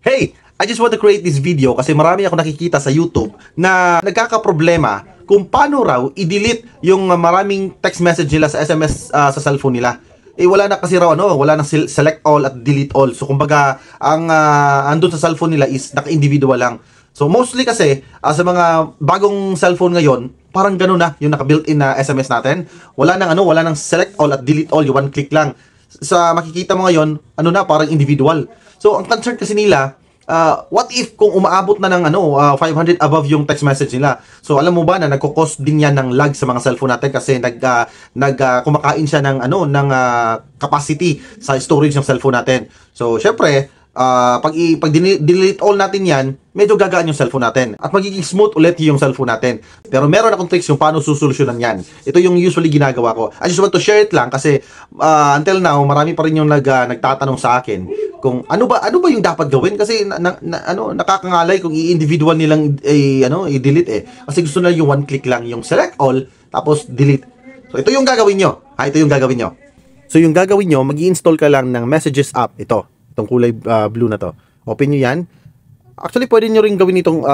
Hey! I just want to create this video kasi marami ako nakikita sa YouTube na nagkakaproblema kung paano raw i-delete yung maraming text message nila sa SMS sa cellphone nila. Eh wala na kasi raw wala nang select all at delete all. So kumbaga ang andun sa cellphone nila is naka-individual lang. So mostly kasi sa mga bagong cellphone ngayon, parang gano'n na yung naka-built-in na SMS natin. Wala nang select all at delete all, yung one click lang. Sa makikita mo ngayon, parang individual. So ang concern kasi nila, what if kung umaabot na ng 500 above yung text message nila. So alam mo ba na nagko-cause din yan ng lag sa mga cellphone natin kasi kumakain siya ng capacity sa storage ng cellphone natin. So syempre, pag delete all natin yan, medyo gagaan yung cellphone natin at magiging smooth ulit yung cellphone natin. Pero meron akong tricks yung paano susolusyonan yan. Ito yung usually ginagawa ko. I just want to share it lang kasi until now marami pa rin yung nagtatanong sa akin kung ano ba yung dapat gawin kasi nakakangalay kung i-individual nilang i-delete kasi gusto nila yung one click lang, yung select all tapos delete. So ito yung gagawin nyo. Ito yung gagawin nyo. So yung gagawin nyo, mag-i-install ka lang ng Messages app. Itong kulay blue na to. Open nyo yan. Actually, pwede nyo rin gawin itong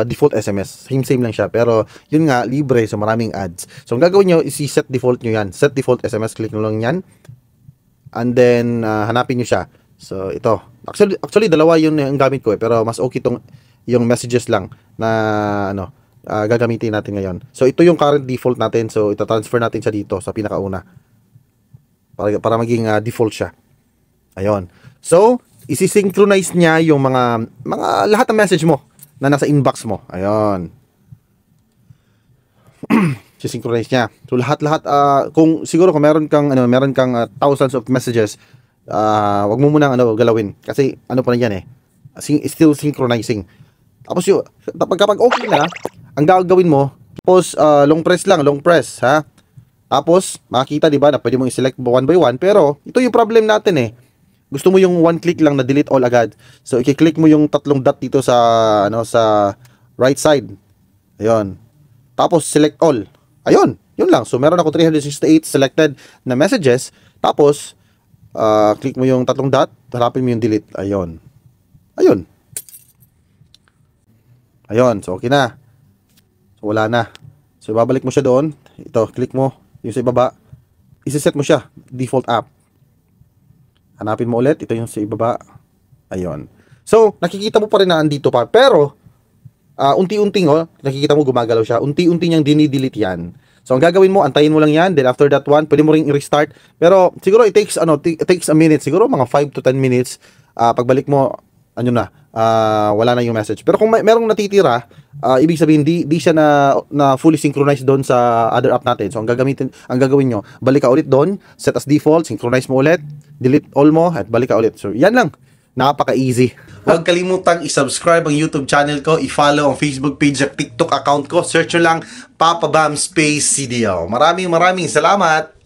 default SMS. Same lang siya. Pero, yun nga, libre. So, maraming ads. So, ang gagawin nyo is i-set default nyo yan. Set default SMS. Click nyo lang yan. And then, hanapin nyo siya. So, ito. Actually, dalawa yun ang gamit ko Pero, mas okay itong yung messages lang na, gagamitin natin ngayon. So, ito yung current default natin. So, ita-transfer natin siya dito sa pinakauna. Para maging default siya. Ayun. So, isi-synchronize niya yung mga lahat ng message mo na nasa inbox mo. Ayun. Isi-synchronize niya. So, lahat kung meron kang thousands of messages, wag mo munang galawin kasi pa na yan still synchronizing. Tapos kapag okay na, ang gagawin mo, tapos long press ha. Tapos makikita 'di ba na pwede mong i-select one by one, pero ito yung problem natin Gusto mo yung one click lang na delete all agad. So i-click mo yung tatlong dot dito sa sa right side. Ayun. Tapos select all. Ayun, yun lang. So meron ako 368 selected na messages. Tapos click mo yung tatlong dot, hanapin mo yung delete. Ayun. Ayun, so okay na. So wala na. So babalik mo siya doon. Ito, click mo yung sa ibaba. I-set mo siya, default app. Hanapin mo ulit, ito yung sa ibaba. Ayun. So, nakikita mo pa rin na andito pa. Pero, unti-unting, nakikita mo gumagalaw siya. Unti-unti niyang dinidelete yan. So, ang gagawin mo, antayin mo lang yan. Then, after that one, pwede mo ring i-restart. Pero, siguro, it takes a minute. Siguro, mga 5 to 10 minutes. Pagbalik mo, wala na yung message. Pero kung merong natitira, ibig sabihin di siya na fully synchronized doon sa other app natin. So ang gagawin nyo, balik ka ulit doon, set as default, synchronize mo ulit, delete all mo at balik ka ulit. So yan lang. Napaka-easy. Huwag kalimutang i-subscribe ang YouTube channel ko, i-follow ang Facebook page at TikTok account ko. Search nyo lang Papa Bam Space CDO. Maraming salamat.